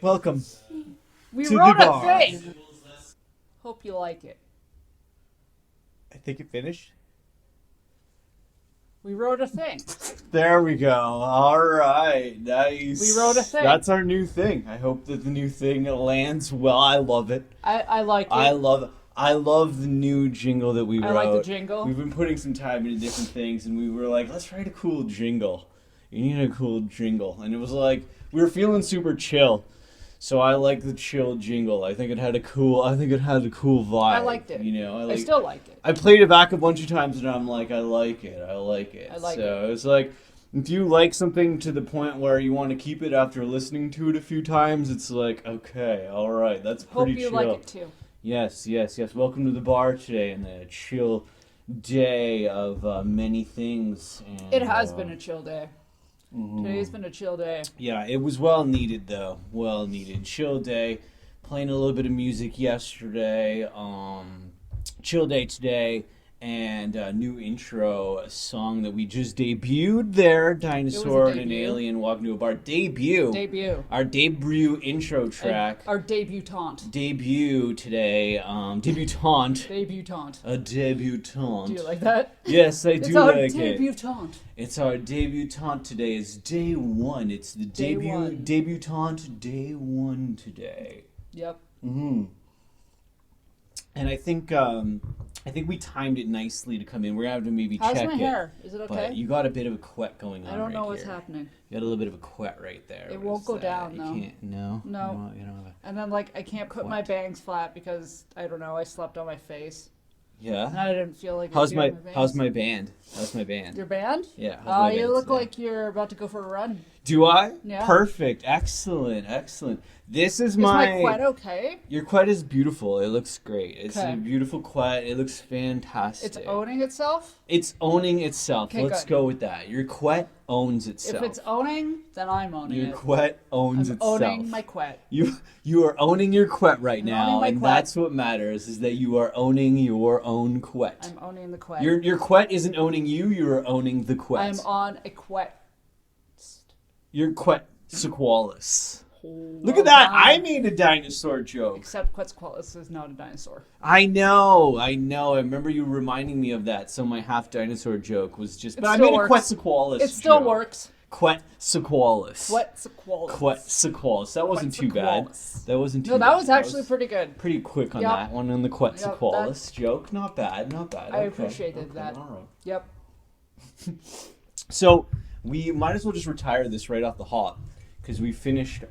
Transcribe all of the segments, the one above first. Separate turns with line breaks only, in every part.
Welcome.
We
to
wrote
the
a
bar.
thing. Hope you like it.
I think it finished.
We wrote a thing.
There we go. All right. Nice.
We wrote a thing.
That's our new thing. I hope that the new thing lands well. I love it.
I like it.
I love the new jingle that we wrote.
I like the jingle.
We've been putting some time into different things, and we were like, let's write a cool jingle. You need a cool jingle. And it was like, we were feeling super chill. So I like the chill jingle. I think it had a cool vibe.
I liked it.
You know,
I still like it.
I played it back a bunch of times and I'm like, I like it. So it's like, if you like something to the point where you want to keep it after listening to it a few times, it's like, okay, all right, that's pretty chill.
Hope you like it too.
Yes. Welcome to the bar today and the chill day of many things. And,
It has been a chill day.
Mm-hmm.
Today's been a chill day.
Yeah, it was well needed though. Well needed. Chill day. Playing a little bit of music yesterday. Chill day today. And a new intro, a song that we just debuted there. Dinosaur and an alien walking to a bar. Debut. Our debut intro track.
Our debutante.
Debut today. Debutante.
Debutante.
A debutante.
Do you like that?
Yes, I do like it.
It's our debutante.
It's our debutante today. It's day one. It's the debutante day one today.
Yep.
Mm-hmm. And I think we timed it nicely to come in. We're gonna have to maybe check it.
How's my hair? Is it okay?
But you got a bit of a quet going on.
I don't know
right
what's
here.
happening.
You got a little bit of a quet right there.
It
What
won't
is
go
that?
down,
You
though.
can't. No.
No.
You don't have a...
And then I can't put my bangs flat because I don't know. I slept on my face.
Yeah.
And I didn't feel like.
How's my
bangs.
How's my band? How's my band?
Your band?
Yeah. How's my
You
band
look
today?
like you're about to go for a run.
Do I?
Yeah.
Perfect. Excellent. This is
Is my quet okay?
Your quet is beautiful. It looks great. It's
Okay.
a beautiful quet. It looks fantastic.
It's owning itself?
It's owning itself.
Okay,
Let's
good.
go with that. Your quet owns itself.
If it's owning, then I'm owning
Your
it.
quet owns
I'm
itself.
owning my quet.
You are owning your quet right
I'm
now,
owning my
and
quet.
that's what matters, is that you are owning your own quet.
I'm owning the quet.
Your quet isn't owning you, you are owning the quet.
I'm on a quet.
Your quet sequalis. Look
Oh,
at that!
wow.
I made a dinosaur joke.
Except Quetzalcoatlus is not a dinosaur.
I know. I remember you reminding me of that. So my half dinosaur joke was just. But I made a Quetzalcoatlus.
It still
joke.
works.
Quetzalcoatlus.
Quetzalcoatlus.
Quetzalcoatlus. That wasn't too bad. That wasn't too
No,
bad.
that was actually pretty good.
Pretty quick on
Yep.
that one on the Quetzalcoatlus
Yep,
joke. Not bad.
I
Okay,
appreciated that.
All right.
Yep.
So we might as well just retire this right off the hop because we finished.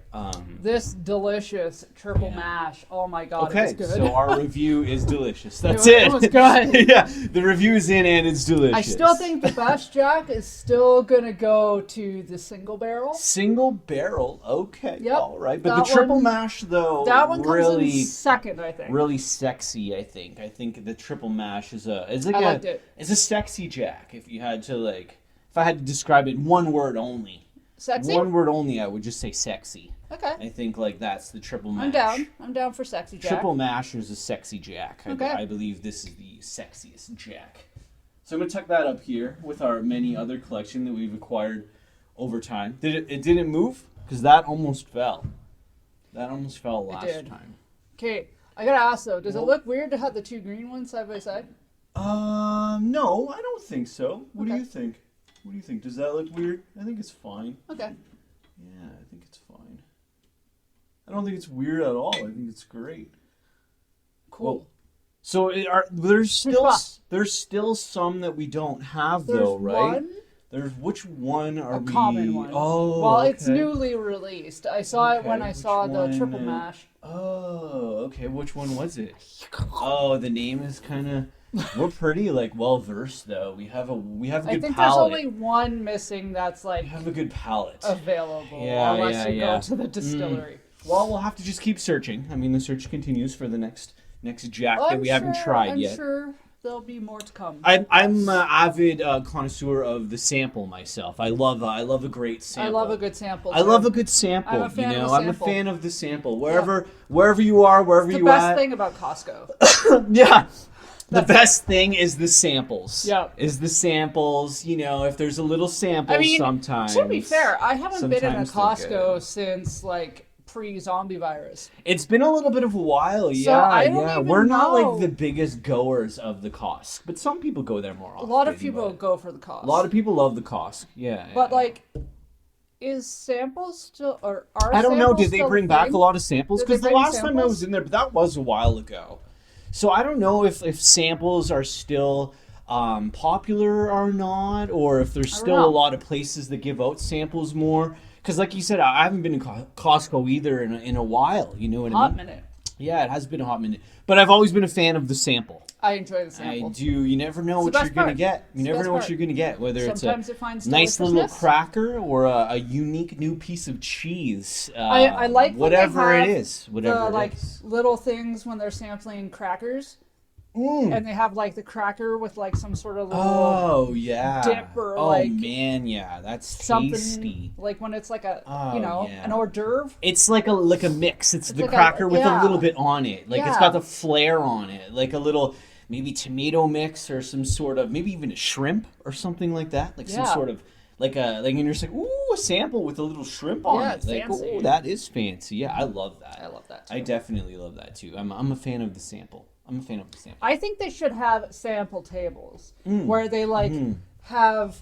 This delicious triple mash. Oh my god, it was good.
So our review is delicious. That's
It was good.
Yeah, the review is in and it's delicious.
I still think the best Jack is still gonna go to the single barrel.
Single barrel, okay,
Yep.
all right. But
That
the triple
one-
mash, though,
That one comes
really,
in second, I think.
really sexy. I think the triple mash is like
I liked it.
It's a sexy Jack. If I had to describe it in one word only.
Sexy?
One word only, I would just say sexy.
Okay.
I think that's the triple mash.
I'm down. I'm down for sexy Jack.
Triple mash is a sexy Jack.
Okay.
I believe this is the sexiest Jack. So I'm gonna tuck that up here with our many other collection that we've acquired over time. It didn't move? Because that almost fell. That almost fell last time.
Okay, I gotta ask though, does it look weird to have the two green ones side by side?
No, I don't think so. What do
Okay.
you think? What do you think? Does that look weird? I think it's fine.
Okay.
Yeah, I think it's fine. I don't think it's weird at all. I think it's great.
Cool.
Well, so there's still some that we don't have though, right? There's which one are
A
we?
common one.
Oh,
well,
okay.
it's newly released. I saw it when I
Which
saw the
one,
Triple Mash.
Oh, okay. Which one was it? Oh, the name is kind of. We're pretty like well versed though. We have a
I
good
think
palate.
there's only one missing that's like
We have a good palate.
available,
Yeah,
unless you
yeah.
go to the distillery.
Well, we'll have to just keep searching. I mean, the search continues for the next Jack
Well,
that we haven't tried
I'm
yet.
sure there'll be more to come.
I'm an avid connoisseur of the sample myself. I love a great sample.
I love a good sample.
I
too.
love a good sample.
I'm a fan of a
I'm a
sample.
fan of the sample. Wherever you are, wherever
the
you
best
at.
thing about Costco.
Yeah. The
That's
best thing is the samples.
Yeah.
Is the samples, if there's a little sample
I mean,
sometimes.
to be fair, I haven't been in a
sometimes they're
Costco
good.
since like pre-zombie virus.
It's been a little bit of a while,
I don't even
We're not
know.
like the biggest goers of the Costco, but some people go there more
A
often.
lot of people
but
go for the cost.
A lot of people love the Costco. Yeah.
But
yeah.
like, is samples still or are
I don't know.
samples
Did they
still
bring
a
back
thing?
a lot of samples?
Did they
Because the
bring
last time I
samples?
was in there, but that was a while ago. So I don't know if samples are still popular or not, or if there's still
know.
a lot of places that give out samples more. Because like you said, I haven't been in Costco either in a while. You know what I
Hot
mean?
minute.
Yeah, it has been a hot minute. But I've always been a fan of the sample.
I enjoy the sample.
I do. You never know
It's
what
the
you're
best
going to
part.
get. You
It's the
never
best
know what
part.
you're going to get, whether
Sometimes
it's
it finds
a nice little
deliciousness.
cracker or a unique new piece of cheese.
I like when
whatever
they have
it is. Whatever
the
it
like
is.
little things when they're sampling crackers, and they have like the cracker with like some sort of little
Oh yeah.
dip or,
oh
like,
man, yeah, that's
something
tasty.
like when it's like a
Oh, yeah.
an hors d'oeuvre.
It's like a mix. It's the
like a-
cracker with a
yeah.
little bit on it. Like it's
Yeah.
got the flair on it. Like a little maybe tomato mix or some sort of maybe even a shrimp or something like that. Like some
Yeah.
sort of and you're just like, ooh, a sample with a little shrimp on
Yeah,
it.
it's
Like,
fancy.
ooh, that is fancy. Yeah, I love that.
I love that too.
I definitely love that too. I'm a fan of the sample. I'm a fan of the sample.
I think they should have sample tables
Mm.
where they like have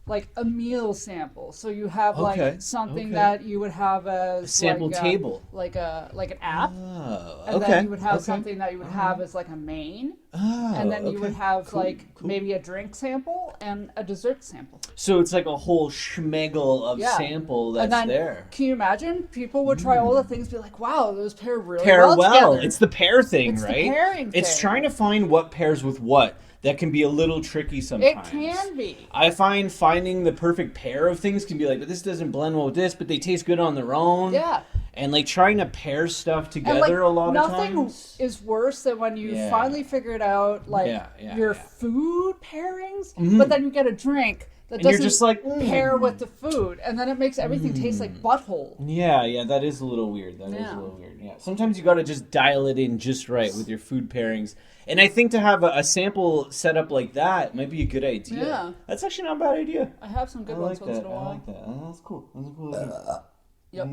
like a meal sample. So you have
Okay,
like something
okay.
that you would have as
A sample
like
table.
like an app,
Oh,
and
okay.
then you would have
okay.
something that you would have as like a main,
Oh,
and then you would
okay.
have
Cool,
like
cool.
maybe a drink sample and a dessert sample.
So it's like a whole schmegel of
Yeah.
sample that's
And then
there.
can you imagine? People would try all the things, be like, "Wow, those pair really
Pair
well
well.
together."
It's the pair thing,
It's the
right?
pairing
It's
thing.
trying to find what pairs with what. That can be a little tricky
It
sometimes.
can be.
I find finding the perfect pair of things can be like, but this doesn't blend well with this, but they taste good on their own.
Yeah.
And like trying to pair stuff
And
together
like
a lot of
nothing
times.
is worse than when you
Yeah.
finally figured out like
Yeah,
your
yeah.
food pairings,
Mhm.
but then you get a drink that
And you're
doesn't
just like,
pair with the food, and then it makes everything taste like butthole.
Yeah, that is a little weird. That is
Yeah.
a little weird. Yeah, sometimes you got to just dial it in just right with your food pairings. And I think to have a sample set up like that might be a good idea.
Yeah.
That's actually not a bad idea.
I have some good
I
ones
like
once
that.
in a
I
while.
like that. Oh, that's cool. That's a cool idea.
Yep.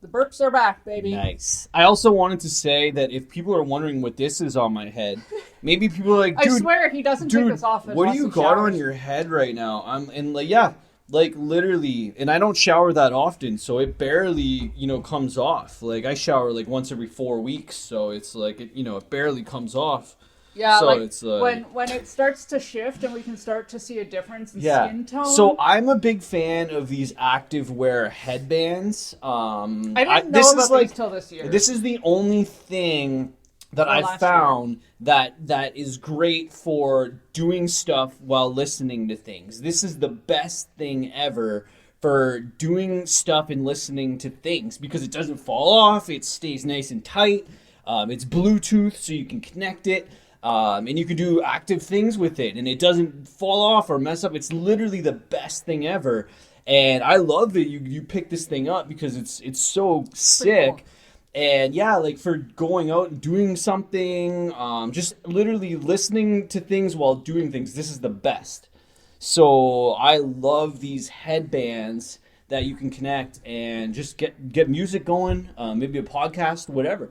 The burps are back, baby.
Nice. I also wanted to say that if people are wondering what this is on my head, maybe people are like,
I
dude,
swear he doesn't take
dude,
this off.
what do
unless
you
he
got on
showers.
your head right now? And like, yeah, like literally, and I don't shower that often, so it barely, comes off. Like I shower like once every 4 weeks, so it's like, it barely comes off.
Yeah,
So
like
it's like-
when it starts to shift and we can start to see a difference in
Yeah.
skin tone.
So I'm a big fan of these active wear headbands.
I didn't know
this
about
is like
these till this year.
this is the only thing that
Or
I
last
found that is great for doing stuff while listening to things. This is the best thing ever for doing stuff and listening to things because it doesn't fall off. It stays nice and tight. It's Bluetooth, so you can connect it. And you can do active things with it, and it doesn't fall off or mess up. It's literally the best thing ever, and I love that you pick this thing up because it's so sick.
cool.
And yeah, like for going out and doing something, just literally listening to things while doing things. This is the best. So I love these headbands that you can connect and just get music going, maybe a podcast, whatever.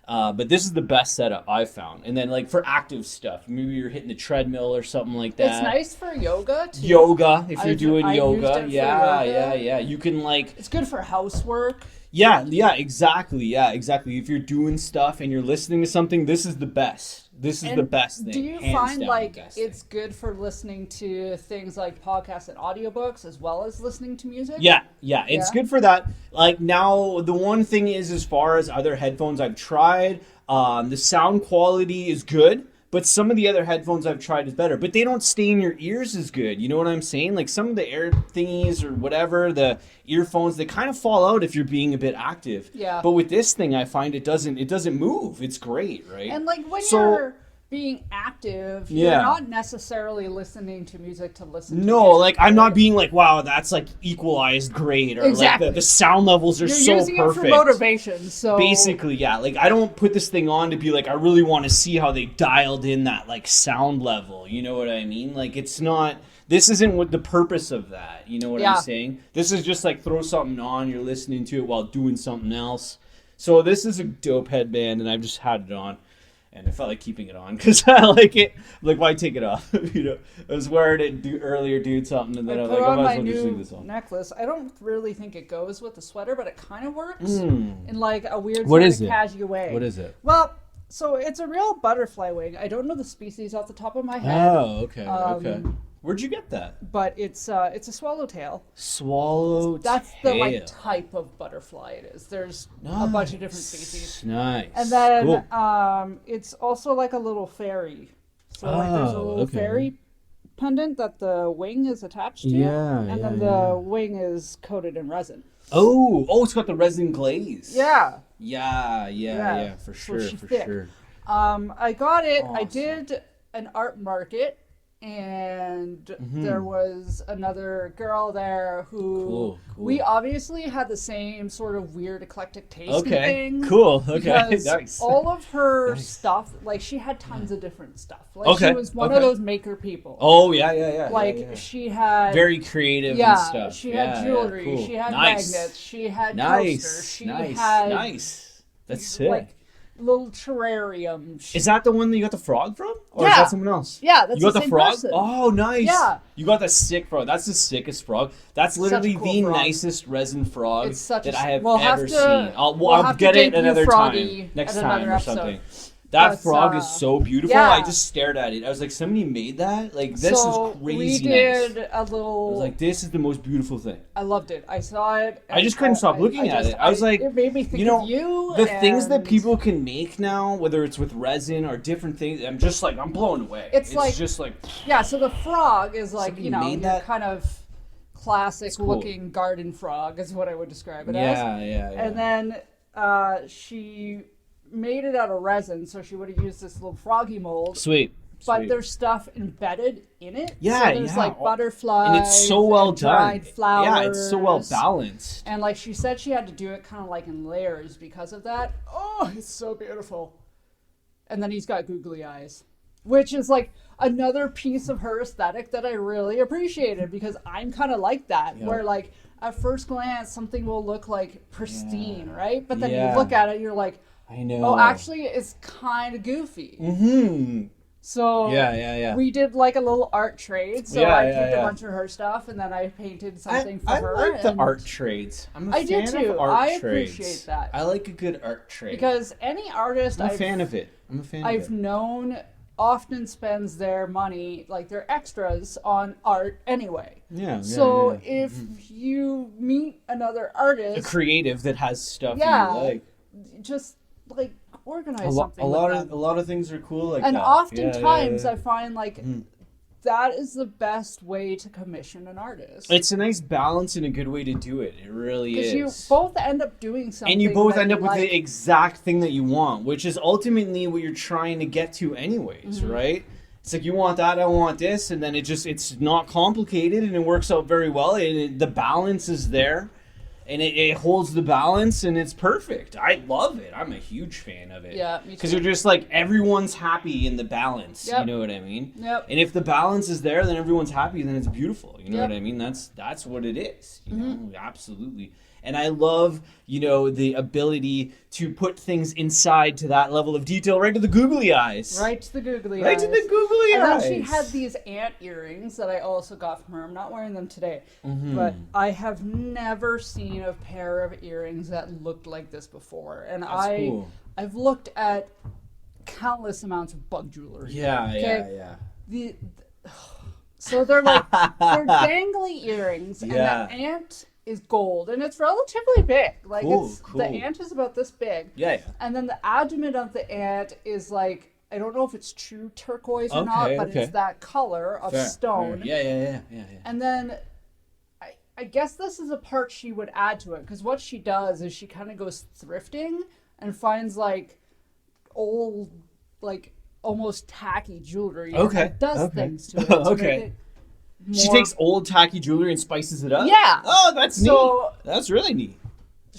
But this is the best setup I've found. And then like for active stuff, maybe you're hitting the treadmill or something like that.
It's nice for yoga too.
Yoga, if you're doing
I used
yoga.
it for
Yeah,
yoga.
yeah. You can like
It's good for housework.
yeah, exactly. If you're doing stuff and you're listening to something, this is the best. This is
And
the best thing.
Do you
hands
find
down
like
the best
it's
thing.
good for listening to things like podcasts and audiobooks as well as listening to music?
Yeah, it's
Yeah?
good for that. Like now, the one thing is, as far as other headphones I've tried, the sound quality is good, but some of the other headphones I've tried is better. But they don't stay in your ears as good. You know what I'm saying? Like some of the air thingies or whatever, the earphones, they kind of fall out if you're being a bit active.
Yeah.
But with this thing, I find it doesn't move. It's great, right?
And like when
So-
you're being active, you're
Yeah.
not necessarily listening to music to listen to
No,
music,
like I'm not
right?
being like, wow, that's like equalized great, or
Exactly.
like the sound levels are
You're
so
using
perfect.
it for motivation. So
Basically, yeah. Like I don't put this thing on to be like, I really want to see how they dialed in that like sound level. You know what I mean? Like it's not. This isn't what the purpose of that. You know what
Yeah.
I'm saying? This is just like throw something on. You're listening to it while doing something else. So this is a dope headband, and I've just had it on. And I felt like keeping it on because I like it. Like, why take it off? You know, I was wearing it earlier, doing something, and then I
I
was
put
like, I
on
might
my
as well just leave
new
this on.
necklace. I don't really think it goes with the sweater, but it kind of works in like a weird
What
sort
is
of
it?
casual way.
What is it?
Well, so it's a real butterfly wing. I don't know the species off the top of my head,
Oh, okay, okay. Where'd you get that?
but it's a swallowtail.
Swallowtail.
That's the like type of butterfly it is. There's a bunch of different species.
Nice.
And then
Cool.
it's also like a little fairy. So like there's a
Oh,
little
okay.
fairy pendant that the wing is attached to.
Yeah,
And then
yeah.
the wing is coated in resin.
Oh, it's got the resin glaze.
Yeah.
Yeah, for
So
sure,
she's
for
thick.
sure.
I got it. I
Awesome.
did an art market, and
Mm-hmm.
there was another girl there who
Cool.
we obviously had the same sort of weird eclectic taste in
Okay,
things.
cool. Okay,
Because
nice.
all of her
Nice.
stuff, like she had tons of different stuff. Like
Okay,
she was one
okay.
of those maker people.
Oh, yeah.
like
yeah.
she had
Very creative
yeah,
and stuff.
she
Yeah,
had jewelry,
cool.
she had
Nice.
magnets, she had
Nice,
coasters, she
nice,
had
nice. That's sick.
like little terrarium.
Is that the one that you got the frog from? Or is
Yeah.
that someone else?
Yeah, that's
You got
the
the
same
frog?
person.
Oh, nice.
Yeah.
You got the sick frog. That's the sickest frog. That's
Such a
literally
cool
the
frog.
nicest resin frog
It's such
that
a-
I have
we'll have
ever
to-
seen. I'll
we'll have to
get it
debut
another
Froggy
time. Next
at
time
another
or
episode.
something. That
But,
frog is so beautiful.
yeah.
I just stared at it. I was like, somebody made that? Like, this
so
is crazy
we
nice.
did a
I was
little.
like, this is the most beautiful thing.
I loved it. I saw it.
I just couldn't stop looking at it. I was like,
it made me think
you know,
of you.
The things that
and
people can make now, whether it's with resin or different things, I'm just like, I'm blown away.
It's like-
just like,
Yeah, so the frog is like
Somebody
you know
made
your
that?
kind of classic
cool.
looking garden frog is what I would describe it as.
yeah.
And then she made it out of resin, so she would have used this little froggy mold.
Sweet.
But
Sweet.
there's stuff embedded in it.
Yeah,
so there's
yeah.
like butterflies.
And it's so well
dried
done.
flowers.
Yeah, it's so well balanced.
And like she said, she had to do it kind of like in layers because of that. Oh, it's so beautiful. And then he's got googly eyes, which is like another piece of her aesthetic that I really appreciated because I'm kind of like that,
Yeah.
where like at first glance something will look like pristine,
Yeah.
right? But then
Yeah.
you look at it, you're like,
I know.
oh, actually, it's kind of goofy.
Mm-hmm.
So
Yeah.
we did like a little art trade. So
Yeah,
I
yeah,
picked a
yeah.
bunch of her stuff, and then I painted something for
I
her.
like the
and-
art trades. I'm a
I do
fan
too.
of art
I
trades.
appreciate that.
I like a good art trade.
Because any artist
I'm a fan of it.
I've known often spends their money, like their extras, on art anyway.
Yeah.
So
yeah.
if you meet another
a
artist,
creative that has stuff
Yeah.
you like.
just like organize
A
something
lot
with
of
them.
a lot of things are cool like
And
that.
oftentimes
Yeah.
I find like that is the best way to commission an artist.
It's a nice balance and a good way to do it. It really is.
Because you both end up doing something.
and you both
that
end up
you
with
like.
the exact thing that you want, which is ultimately what you're trying to get to anyways,
Mm-hmm.
right? It's like you want that, I want this, and then it's not complicated and it works out very well and the balance is there. and it holds the balance, and it's perfect. I love it. I'm a huge fan of it.
Yeah, me too.
Because you're just like, everyone's happy in the balance.
Yep.
You know what I mean?
Yep.
And if the balance is there, then everyone's happy, then it's beautiful. You know
Yep.
what I mean? That's what it is. You know, absolutely. And I love, you know, the ability to put things inside to that level of detail, right to the googly eyes.
Right to the googly
Right
eyes.
to the googly
and
eyes.
then she had these ant earrings that I also got from her. I'm not wearing them today,
Mm-hmm.
but I have never seen a pair of earrings that looked like this before. And
That's cool.
I've looked at countless amounts of bug jewelry.
Yeah,
Okay?
yeah.
The so they're like they're dangly earrings,
Yeah.
and the ant is gold, and it's relatively big. Like
Cool,
it's
cool.
the ant is about this big.
Yeah.
And then the abdomen of the ant is like, I don't know if it's true turquoise or not, but it's that color of stone.
Fair. Yeah.
And then I guess this is a part she would add to it, because what she does is she kind of goes thrifting and finds like old, like almost tacky jewelry.
Okay,
And does
okay.
things to it. To
Okay.
make it
She
more-
takes old tacky jewelry and spices it up?
Yeah.
Oh, that's
So-
neat. That's really neat.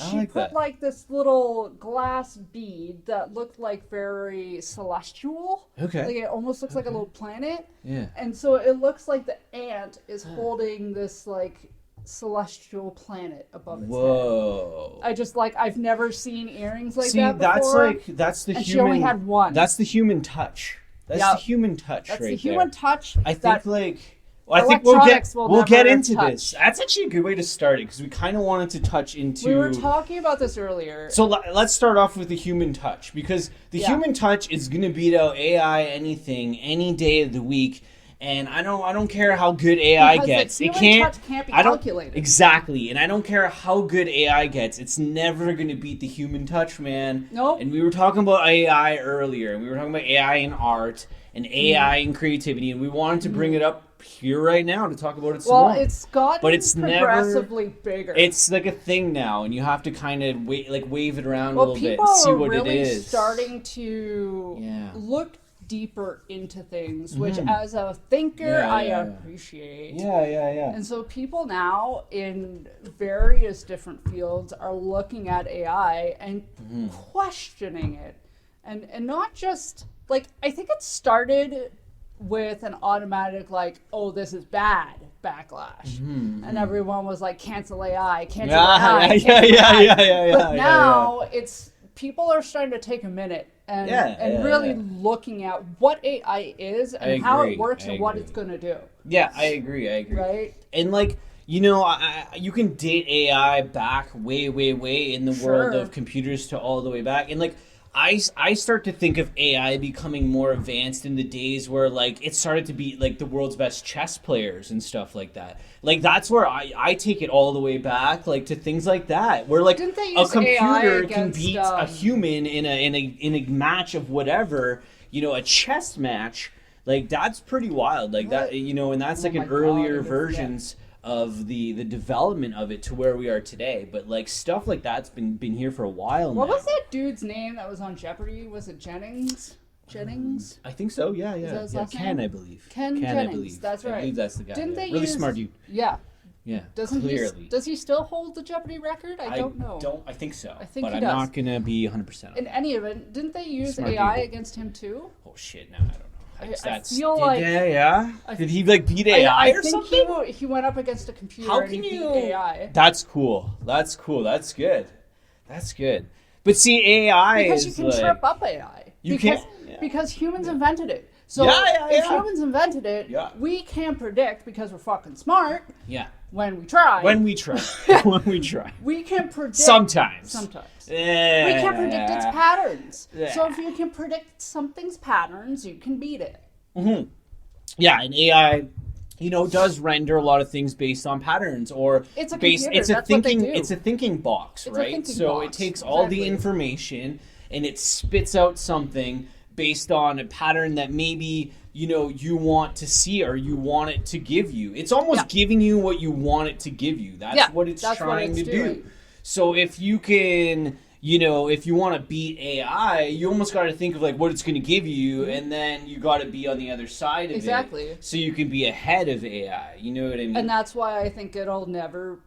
I
She
like
put
that.
like this little glass bead that looked like very celestial.
Okay.
Like it almost looks like a little planet.
Yeah.
And so it looks like the ant is holding this like celestial planet above its head.
Whoa.
I've never seen earrings like
See,
that before.
that's the
and
human.
she only had one.
That's the human touch. That's
Yep.
the human touch
That's
right
the human
there.
touch.
I think
that
like. Well, I think we'll
electronics will
get
never
into
touch.
this. That's actually a good way to start it, because we kind of wanted to touch into.
we were talking about this earlier.
So let's start off with the human touch, because the human touch is going to beat out AI anything any day of the week. And I don't care how good AI
Because
gets.
the
It
human
can't.
touch can't be
I don't
calculated.
exactly, and I don't care how good AI gets. It's never going to beat the human touch, man.
Nope.
And we were talking about AI earlier, and we were talking about AI in art and AI in creativity, and we wanted to bring it up here right now to talk about it some
Well,
more.
it's gotten
But it's never-
progressively bigger.
It's like a thing now, and you have to kind of wave it around a
well,
little bit,
people
see
are
what
really
it is.
starting to
Yeah.
look deeper into things, which as a thinker
Yeah,
I
yeah.
appreciate.
Yeah.
And so people now in various different fields are looking at AI and questioning it. And not just like, I think it started with an automatic like, oh, this is bad backlash. And everyone was like, cancel AI, cancel AI. Cancel AI.
Yeah.
But now it's people are starting to take a minute and really
yeah.
looking at what AI is and
I
how
agree,
it works
I
and what
agree.
it's going to do.
Yeah, I agree.
Right?
And like, you know, you can date AI back way in the world
Sure.
of computers to all the way back. And like, I start to think of AI becoming more advanced in the days where like it started to be like the world's best chess players and stuff like that. Like that's where I take it all the way back, like to things like that, where like
Didn't they
a
use AI
computer can
against,
beat a human in a match of whatever, you know, a chess match. Like that's pretty wild. Like that, you know, and that's like
my
an
God,
earlier
it is,
versions of the development of it to where we are today. But like stuff like that's been here for a while now.
What was that dude's name that was on Jeopardy? Was it Jennings? Jennings?
I think so. Yeah.
that his last
Ken,
name?
I believe.
Ken
I
Jennings,
believe.
that's
I
right.
believe that's the guy.
Didn't
yeah.
they
Really
use-
smart dude.
Yeah.
Yeah.
Doesn't
clearly.
does he still hold the Jeopardy record? I don't know.
I think so.
I think
but
he
I'm
does.
not gonna be 100%.
In any event, didn't they use
Smart
AI
people.
against him too?
Oh shit! No, I don't know.
I
That's,
feel
did
like-
they, yeah. Did he like beat AI
I
or
think
something?
he went up against a computer
How
and
can
he
you?
beat AI.
That's cool. That's cool. That's good. That's good. But see, AI
Because
is
you can
like,
trip up AI.
You
because,
can, yeah.
Because humans invented it. So
Yeah,
if
yeah.
humans invented it,
Yeah.
we can predict, because we're fucking smart,
Yeah.
when we try.
When we try. When we try.
we can predict.
Sometimes.
Sometimes.
Yeah.
We can predict its patterns.
Yeah.
So if you can predict something's patterns, you can beat it.
Yeah, and AI, you know, does render a lot of things based on patterns or
It's a
based.
computer,
It's a
that's what they
thinking.
do.
It's a thinking box,
It's a
right?
thinking
So it
box,
takes all the
exactly.
information and it spits out something based on a pattern that maybe you know you want to see or you want it to give you. It's almost giving you what you want it to give you. That's what it's trying to
doing.
do. So if you can, you know, if you want to beat AI, you almost got to think of like what it's going to give you, and then you got to be on the other side of
Exactly.
it, so you can be ahead of AI. You know what I mean?
And that's why I think it'll never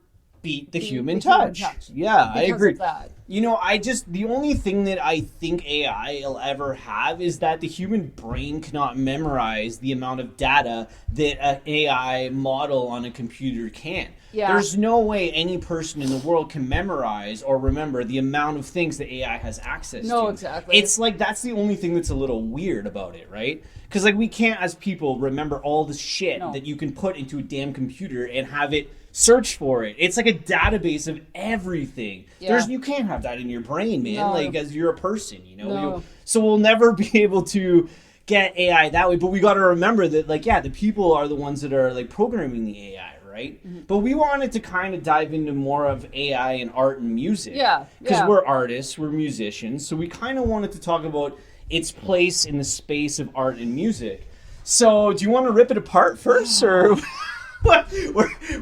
beat the human
human
touch.
touch
Yeah, I
because
agree.
of that.
You know, the only thing that I think AI will ever have is that the human brain cannot memorize the amount of data that an AI model on a computer can.
Yeah.
There's no way any person in the world can memorize or remember the amount of things that AI has access to.
No, exactly.
It's like that's the only thing that's a little weird about it, right? Because like we can't as people remember all the shit that you can put into a damn computer and have it search for it. It's like a database of everything.
Yeah.
You can't have that in your brain, man.
No.
Like as you're a person, you know.
No.
So we'll never be able to get AI that way. But we got to remember that, like, yeah, the people are the ones that are like programming the AI, right?
Mm-hmm.
But we wanted to kind of dive into more of AI and art and music.
Yeah.
Because we're artists, we're musicians, so we kind of wanted to talk about its place in the space of art and music. So, do you want to rip it apart first, or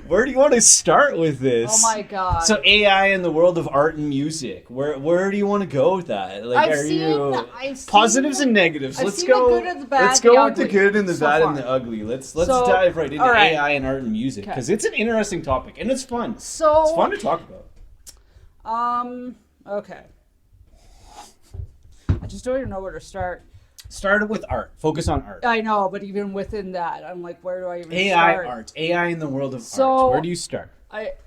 where do you want to start with this?
Oh my god.
So AI in the world of art and music. Where do you want to go with that? Like,
I've seen
positives and negatives?
I've
Let's
seen
go.
the good and the bad,
let's
the
go with the
ugly
good and the
so
bad
far.
and the ugly. Let's
So,
dive right into
all right.
AI and art and music because it's an interesting topic and it's fun.
So
It's fun to talk about.
Okay. I just don't even know where to start.
Started with art. Focus on art.
I know, but even within that, I'm like, where do I even
AI
start?
art. AI in the world of
So,
art. Where do you start?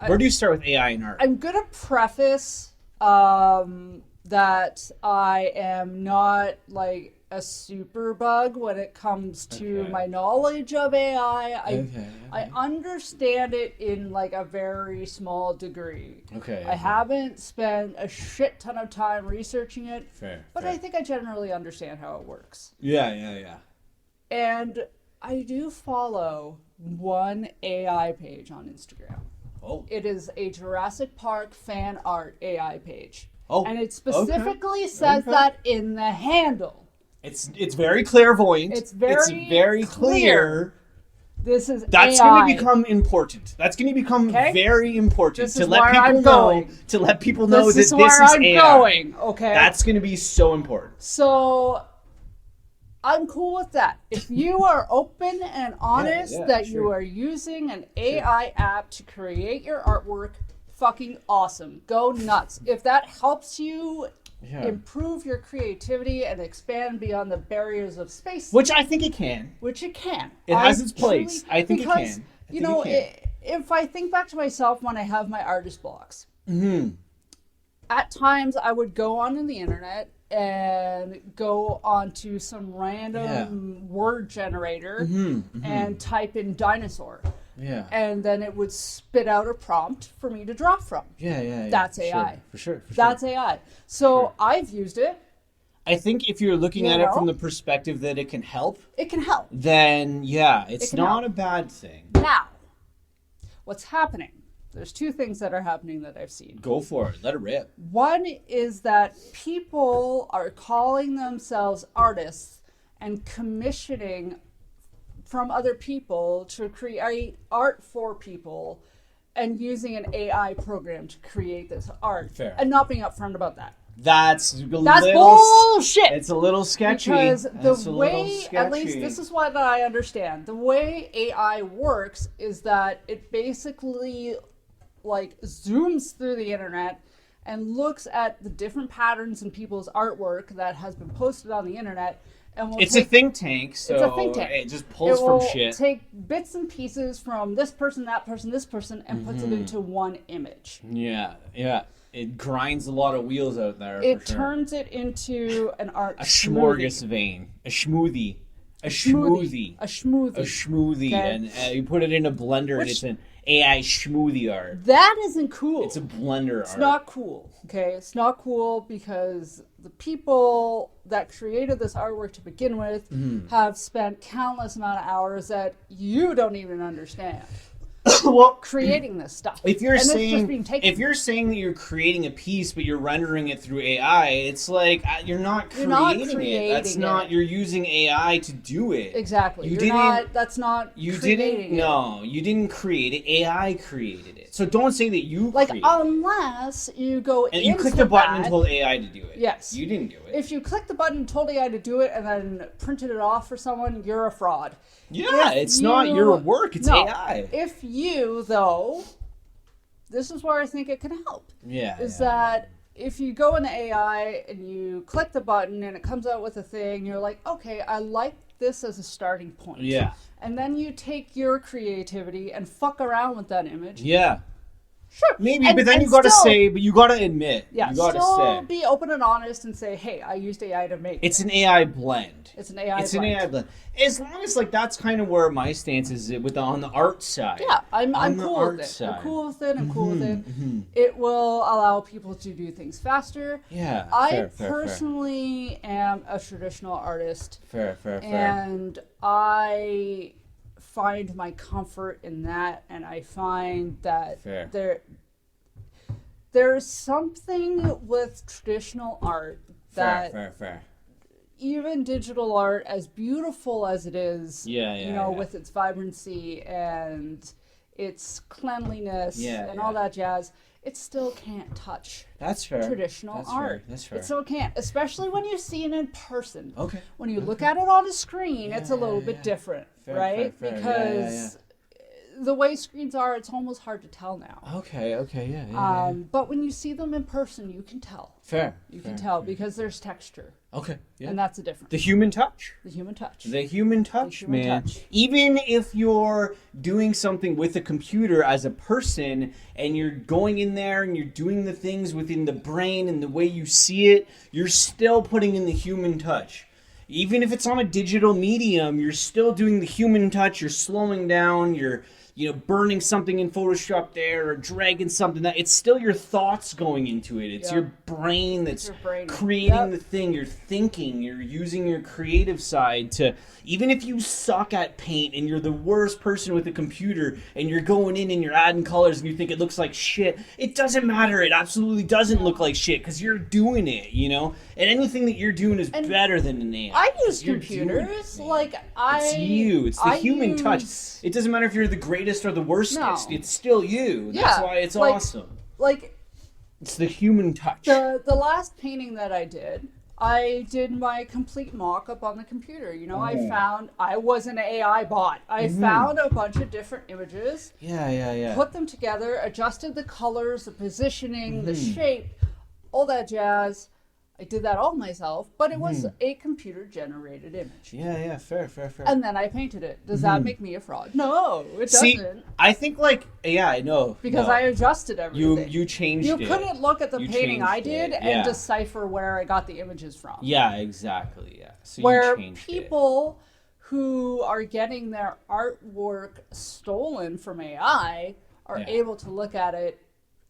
Where do you start with AI and art?
I'm gonna preface that I am not like a super bug when it comes to my knowledge of AI. I understand it in like a very small degree.
Okay.
I haven't spent a shit ton of time researching it,
Fair.
but I think I generally understand how it works.
Yeah.
And I do follow one AI page on Instagram.
Oh.
It is a Jurassic Park fan art AI page.
Oh.
And it specifically says that in the handle.
It's very clairvoyant.
It's very
clear.
This is
That's
AI.
going to become important. That's going to become very important
This
to
is
let
where
people
I'm
know.
going.
To let people know
This
that
is
this
where
is
I'm
AI.
going. Okay.
That's going to be so important.
So I'm cool with that. If you are open and honest that you are using an AI app to create your artwork, fucking awesome. Go nuts. If that helps you improve your creativity and expand beyond the barriers of space,
Which I think it can.
which it can.
It has its place. I think it
because,
can.
You know, if I think back to myself when I have my artist blocks, at times I would go onto the internet and go onto some random word generator and type in dinosaur.
Yeah.
And then it would spit out a prompt for me to draw from.
Yeah.
That's AI.
For sure.
That's AI. So I've used it.
I think if you're looking at it from the perspective that it can help,
It can help.
then it's
can
not
help.
a bad thing.
Now, what's happening? There's two things that are happening that I've seen.
Go for it. Let it rip.
One is that people are calling themselves artists and commissioning from other people to create art for people and using an AI program to create this art.
Fair.
And not being upfront about that.
That's
bullshit.
It's a little sketchy.
Because
It's a
the
little
way, at least
sketchy.
this is what I understand, the way AI works is that it basically like zooms through the internet and looks at the different patterns in people's artwork that has been posted on the internet. And will
It's a think tank, so
it's a think tank.
it just pulls
will
from shit.
Take bits and pieces from this person, that person, this person, and puts it into one image.
Yeah. It grinds a lot of wheels out there.
It
for sure.
turns it into an art
a smorgasbord, a smoothie, a schmoothie,
a schmoothie,
a schmoothie,
okay.
and you put it in a blender, and it's an AI schmoothie art.
That isn't cool.
It's a blender art.
It's not cool. Okay, it's not cool because the people that created this artwork to begin with have spent countless amount of hours that you don't even understand.
Well,
creating this stuff.
If you're
and it's just
saying
being taken.
if you're saying that you're creating a piece but you're rendering it through AI, it's like you're not creating it. That's not. You're using AI to do it.
Exactly.
You
You're
didn't.
not. That's not.
You
creating
didn't.
it.
No, you didn't create it. AI created it. So don't say that you
Like
created
unless you go
it. And you
into
clicked the button and
that-
told AI to do it.
Yes.
You didn't do it.
If you click the button and told AI to do it and then printed it off for someone, you're a fraud.
Yeah,
If
it's not your work. It's
no,
AI.
If you, though, this is where I think it can help.
Yeah.
Is
yeah,
that if you go into AI and you click the button and it comes out with a thing, you're like, okay, I like this as a starting point.
Yeah.
And then you take your creativity and fuck around with that image.
Yeah.
Sure.
Maybe,
And-
but then
and
you gotta
still-
say, but you gotta admit,
Yeah,
you gotta
still
say,
be open and honest and say, hey, I used AI to make
it's
this.
an AI blend.
It's an AI
It's
blend.
an AI blend. As long as like that's kind of where my stance is with on the art side.
Yeah, I'm
On the
cool
art
with it.
side.
I'm cool with it. I'm cool with it. It will allow people to do things faster.
Yeah.
I
fair,
personally am a traditional artist,
fair.
and I find my comfort in that, and I find that
Fair.
there's something with traditional art that
Fair.
even digital art, as beautiful as it is,
Yeah.
with its vibrancy and its cleanliness and all that jazz, it still can't touch
That's fair.
traditional art.
That's fair.
It still can't, especially when you see it in person.
Okay.
When you look at it on a screen, it's a little
Yeah.
bit different,
Fair,
right?
fair.
Because the way screens are, it's almost hard to tell now.
Okay, yeah.
But when you see them in person, you can tell.
Fair.
You can tell because there's texture,
Okay, yeah.
and that's the difference.
The human touch.
The human touch.
The human touch,
human
man.
touch.
Even if you're doing something with a computer as a person and you're going in there and you're doing the things within the brain and the way you see it, you're still putting in the human touch. Even if it's on a digital medium, you're still doing the human touch. You're slowing down, you're burning something in Photoshop there or dragging something that it's still your thoughts going into it. It's your brain that's
your brain.
creating the thing. You're thinking, you're using your creative side to, even if you suck at paint and you're the worst person with a computer and you're going in and you're adding colors and you think it looks like shit, it doesn't matter. It absolutely doesn't look like shit because you're doing it, And anything that you're doing is better than an AI.
I use
You're doing
computers.
it, man.
Like
It's you. It's the human touch.
use-
It doesn't matter if you're the greatest or the worstest.
No.
It's still you. That's why it's awesome.
Like
It's the human touch.
the last painting that I did my complete mock-up on the computer. I was an AI bot. I found a bunch of different images,
Yeah.
put them together, adjusted the colors, the positioning, the shape, all that jazz. I did that all myself, but it was a computer-generated image.
Yeah, fair.
And then I painted it. Does that make me a fraud? No, it
See,
doesn't.
I think I know.
Because
no.
I adjusted everything.
You changed
You
it.
couldn't look at the
You
painting I
changed
did
it,
and
yeah.
decipher where I got the images from.
Yeah, exactly. Yeah. So
Where
you changed
people who are getting their artwork stolen from AI are able to look at it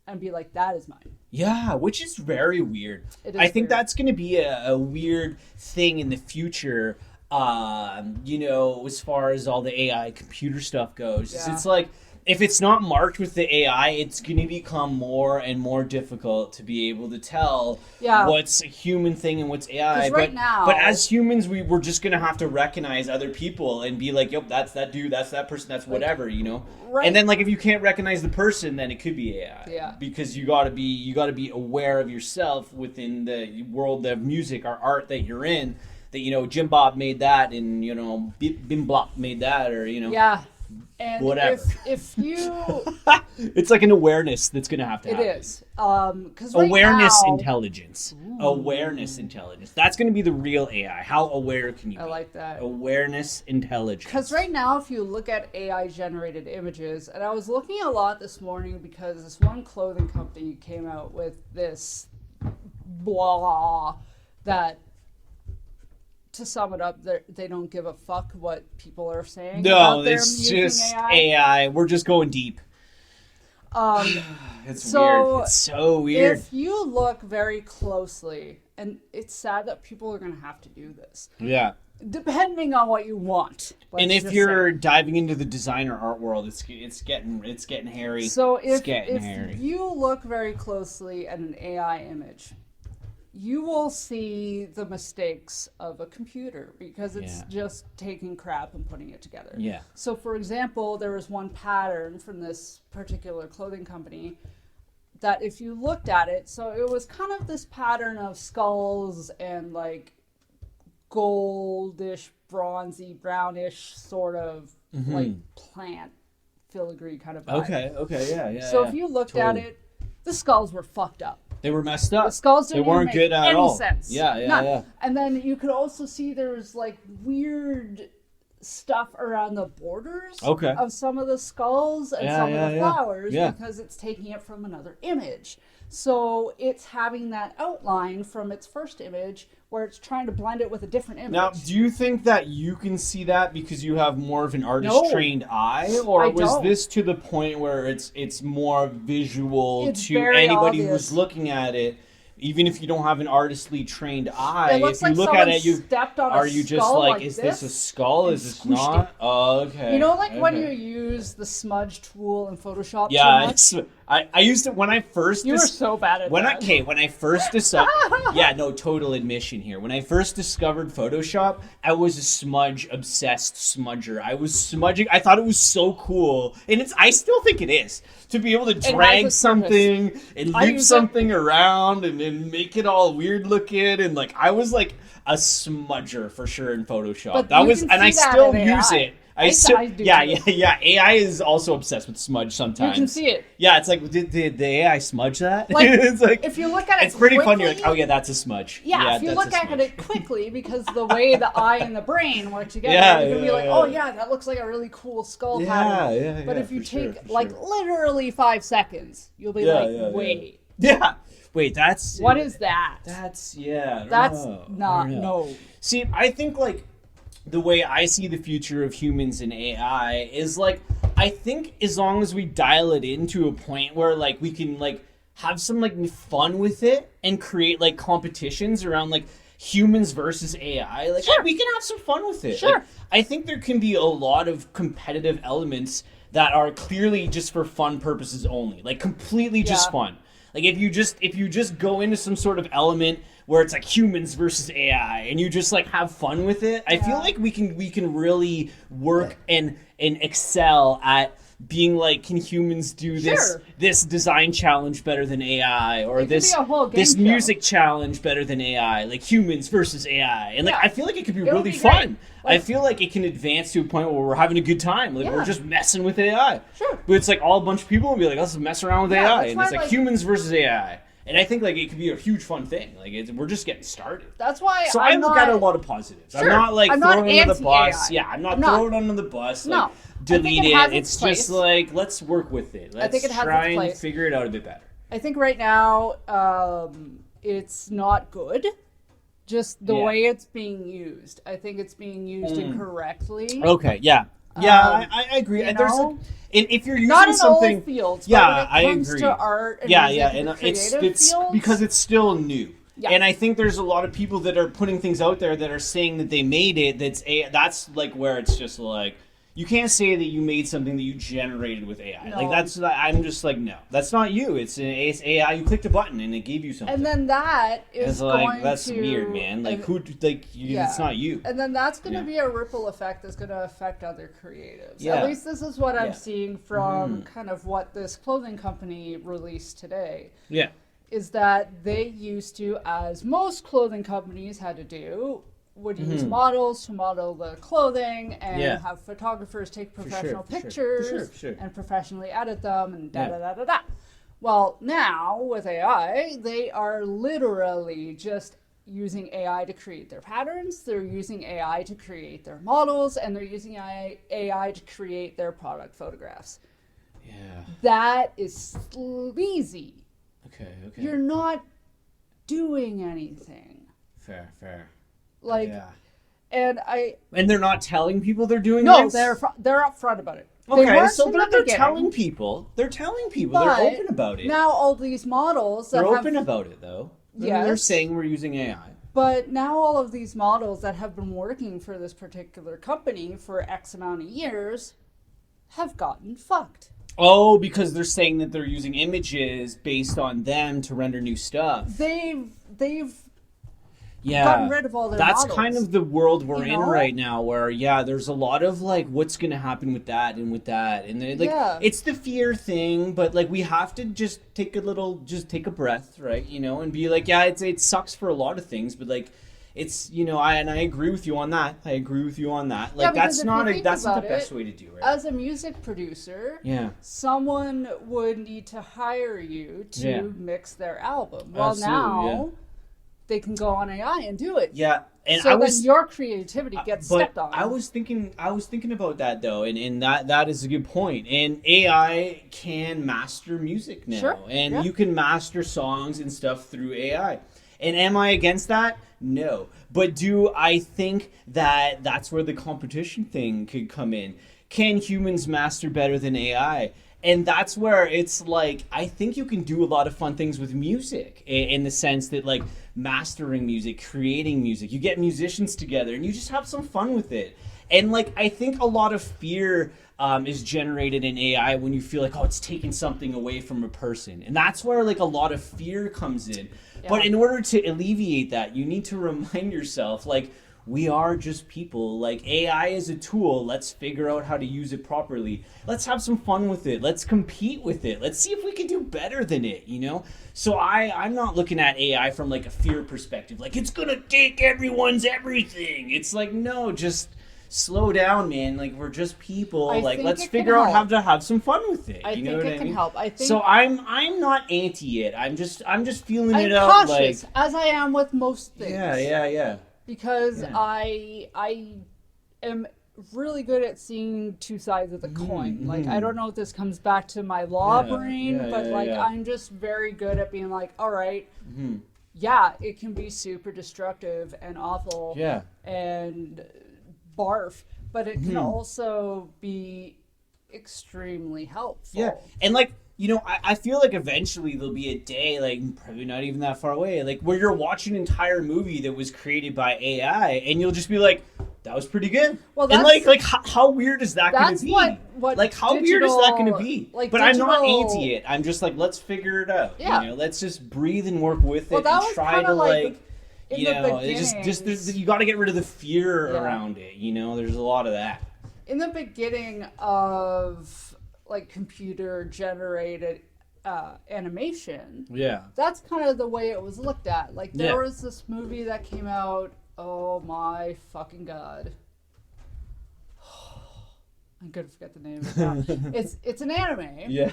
and be like, that is mine.
Yeah, which is very weird.
It is
I think
weird.
that's going to be a weird thing in the future, as far as all the AI computer stuff goes.
Yeah.
It's like, if it's not marked with the AI, it's going to become more and more difficult to be able to tell what's a human thing and what's AI.
'Cause now,
but as humans, we're just going to have to recognize other people and be like, yep, that's that dude, that's that person, that's whatever,
Right.
And then if you can't recognize the person, then it could be AI.
Yeah.
Because you got to be aware of yourself within the world of music or art that you're in. That Jim Bob made that, and Bim Blop made that, or
Yeah. And
whatever.
if you...
It's like an awareness that's going to have to happen.
It is. 'Cause right
Awareness
now,
intelligence. Awareness intelligence. That's going to be the real AI. How aware can you be?
I like that.
Awareness intelligence.
Because right now, if you look at AI-generated images, and I was looking a lot this morning because this one clothing company came out with this blah that, to sum it up, they don't give a fuck what people are saying
No,
about them
it's
using
just
AI.
AI. We're just going deep. It's weird. It's so weird.
If you look very closely, and it's sad that people are going to have to do this,
Yeah.
depending on what you want.
And
let's
if
just
you're
say.
diving into the designer art world, it's getting hairy.
So
it's
if
getting hairy.
you look very closely at an AI image, you will see the mistakes of a computer because it's just taking crap and putting it together.
Yeah.
So for example, there was one pattern from this particular clothing company that if you looked at it, so it was kind of this pattern of skulls and like goldish, bronzy, brownish sort of like plant filigree kind of vibe.
Okay, yeah.
So if you looked at it, the skulls were fucked up.
They were messed up.
The skulls
They
didn't
weren't
even make
good at
any
all.
sense.
Yeah.
None. And then you could also see there was like weird stuff around the borders of some of the skulls and some of the flowers because it's taking it from another image. So it's having that outline from its first image where it's trying to blend it with a different image.
Now, do you think that you can see that because you have more of an artist-trained eye? Or was this to the point where it's more visual to anybody who's looking at it? Even if you don't have an artistly trained eye, if you look at it, are you just like, is this a skull? Is this not? Oh, okay.
You know, like when you use the smudge tool in Photoshop
too much? I used it when I first...
You were so bad at that.
When I first discovered... total admission here. When I first discovered Photoshop, I was a smudge-obsessed smudger. I was smudging... I thought it was so cool. And I still think it is. To be able to drag something and loop something around and make it all weird looking. And like, I was like a smudger for sure in Photoshop. I still use it. AI is also obsessed with smudge sometimes.
You can see it.
Yeah, it's like, did the AI smudge that?
Like,
it's like,
if you look at it
it's pretty
quickly,
fun. You're like, oh yeah, that's a smudge.
Yeah, if you look at it quickly, because the way the eye and the brain work together, you're going to be like, oh yeah, that looks like a really cool skull pattern. But if you take literally 5 seconds, you'll be wait.
Yeah. Wait, that's...
What is that?
That's...
No.
See, I think like... The way I see the future of humans and AI is like, I think as long as we dial it into a point where like we can like have some like fun with it and create like competitions around like humans versus AI, like we can have some fun with it.
Sure.
Like, I think there can be a lot of competitive elements that are clearly just for fun purposes only, like completely just fun. Like if you just go into some sort of element where it's like humans versus AI and you just like have fun with it, I feel like we can really work and excel at being like, can humans do this design challenge better than AI, or this music challenge better than AI, like humans versus AI, and like I feel like it could be really fun. Like, I feel like it can advance to a point where we're having a good time, like we're just messing with AI.
Sure.
But it's like all a bunch of people will be like, let's mess around with AI, and it's like humans versus AI. And I think like it could be a huge fun thing. Like we're just getting started.
That's why.
So I look at a lot of positives.
Sure.
I'm not like throwing it under the bus.
AI.
I'm not throwing it under the bus.
No.
Like, delete it. It's
place.
Just like, let's work with it. Let's try and figure it out a bit better.
I think right now it's not good. Just the way it's being used. I think it's being used incorrectly.
Okay. Yeah. Yeah, I agree. There's if you're using
not in
something,
all fields,
yeah,
but when it comes
I agree.
To art and
and
it's
fields, because it's still new.
Yeah.
And I think there's a lot of people that are putting things out there that are saying that they made it. That's like where it's just like, you can't say that you made something that you generated with AI.
No.
Like I'm just like, no, that's not you. It's AI. You clicked a button and it gave you something.
And then that is
that's weird, man. Like it's not you.
And then that's going to be a ripple effect that's going to affect other creatives.
Yeah.
At least this is what I'm seeing from kind of what this clothing company released today.
Yeah.
Is that they used to, as most clothing companies had to do, would use models to model the clothing and have photographers take professional pictures and professionally edit them and da-da-da-da-da. Well, now with AI, they are literally just using AI to create their patterns, they're using AI to create their models, and they're using AI to create their product photographs.
Yeah.
That is sleazy.
Okay.
You're not doing anything.
Fair.
Like, and
they're not telling people they're doing
this?
No,
they're upfront about it.
Okay, so they're telling people. They're telling people. They're open about it.
Now all these models
they're open about it, though.
Yes.
They're saying we're using AI.
But now all of these models that have been working for this particular company for X amount of years have gotten fucked.
Oh, because they're saying that they're using images based on them to render new stuff.
They've gotten rid of all their models.
That's kind of the world we're in right now, where there's a lot of like, what's going to happen with that, and then, like it's the fear thing, but like we have to just take a breath, right? And be like, it sucks for a lot of things, but like it's I agree with you on that. I agree with you on that. Like
because
that's
if
not
you
a
think
that's not the
about
best
it,
way to do it.
as a music producer,
Yeah.
someone would need to hire you to
Yeah.
mix their album. Well,
Absolutely,
now they can go on AI and do it.
Yeah. And
so then your creativity gets
but
stepped on.
I was thinking about that though, and that is a good point. And AI can master music now,
Sure,
and
yeah.
you can master songs and stuff through AI. And am I against that? No. But do I think that that's where the competition thing could come in? Can humans master better than AI? And that's where it's like I think you can do a lot of fun things with music in the sense that like mastering music, creating music. You get musicians together and you just have some fun with it. And like I think a lot of fear is generated in AI when you feel like, oh, it's taking something away from a person, and that's where like a lot of fear comes in.
Yeah.
But in order to alleviate that, you need to remind yourself like we are just people. Like AI is a tool. Let's figure out how to use it properly. Let's have some fun with it. Let's compete with it. Let's see if we can do better than it, So I'm not looking at AI from like a fear perspective. Like it's going to take everyone's everything. It's like, no, just slow down, man. Like we're just people. Like let's figure out how to have some fun with it.
I
You know
think
what
it
I
can
mean?
help. I think
So I'm not anti it. I'm just feeling
I'm
it out
cautious,
like
as I am with most things.
yeah.
Because
Yeah.
I am really good at seeing two sides of the coin. Like I don't know if this comes back to my law brain, but I'm just very good at being like, all right, yeah, it can be super destructive and awful,
Yeah.
and barf, but it can also be extremely helpful.
Yeah, and like I feel like eventually there'll be a day, like probably not even that far away, like where you're watching an entire movie that was created by AI, and you'll just be like, "That was pretty good."
Well,
and
that's-
like how weird is that going
that's
to be?
what
like how weird is that going to
digital-
be?
like
but I'm not
digital-
anti it. I'm just like, let's figure it out.
Yeah.
Let's just breathe and work with it
that
and
was
try
kinda
to
like in the
it's just
beginnings.
you got to get rid of the fear
Yeah.
around it. There's a lot of that.
In the beginning of like computer generated animation,
Yeah.
that's kind of the way it was looked at. Like there
Yeah.
was this movie that came out, oh my fucking god, I'm gonna forget the name of it now. It's an anime.
Yeah.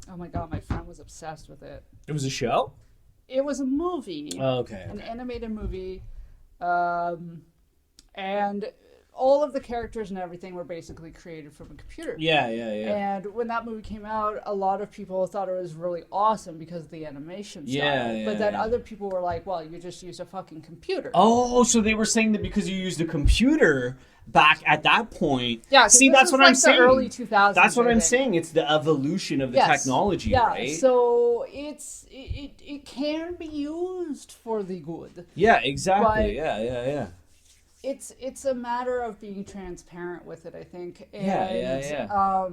Oh my god, my friend was obsessed with it.
It was a show.
It was a movie.
Oh, okay.
An animated movie, and all of the characters and everything were basically created from a computer.
Yeah.
And when that movie came out, a lot of people thought it was really awesome because of the animation style. But then other people were like, well, you just used a fucking computer.
Oh, so they were saying that because you used a computer back at that point.
Yeah, 'cause
see,
this
that's
was
what I'm
like
saying.
the early 2000s.
That's what
I
I'm
think.
saying. It's the evolution of the
Yes.
technology,
Yeah,
right?
so it can be used for the good.
Yeah, exactly.
But-
Yeah.
It's a matter of being transparent with it, I think. And,
Yeah.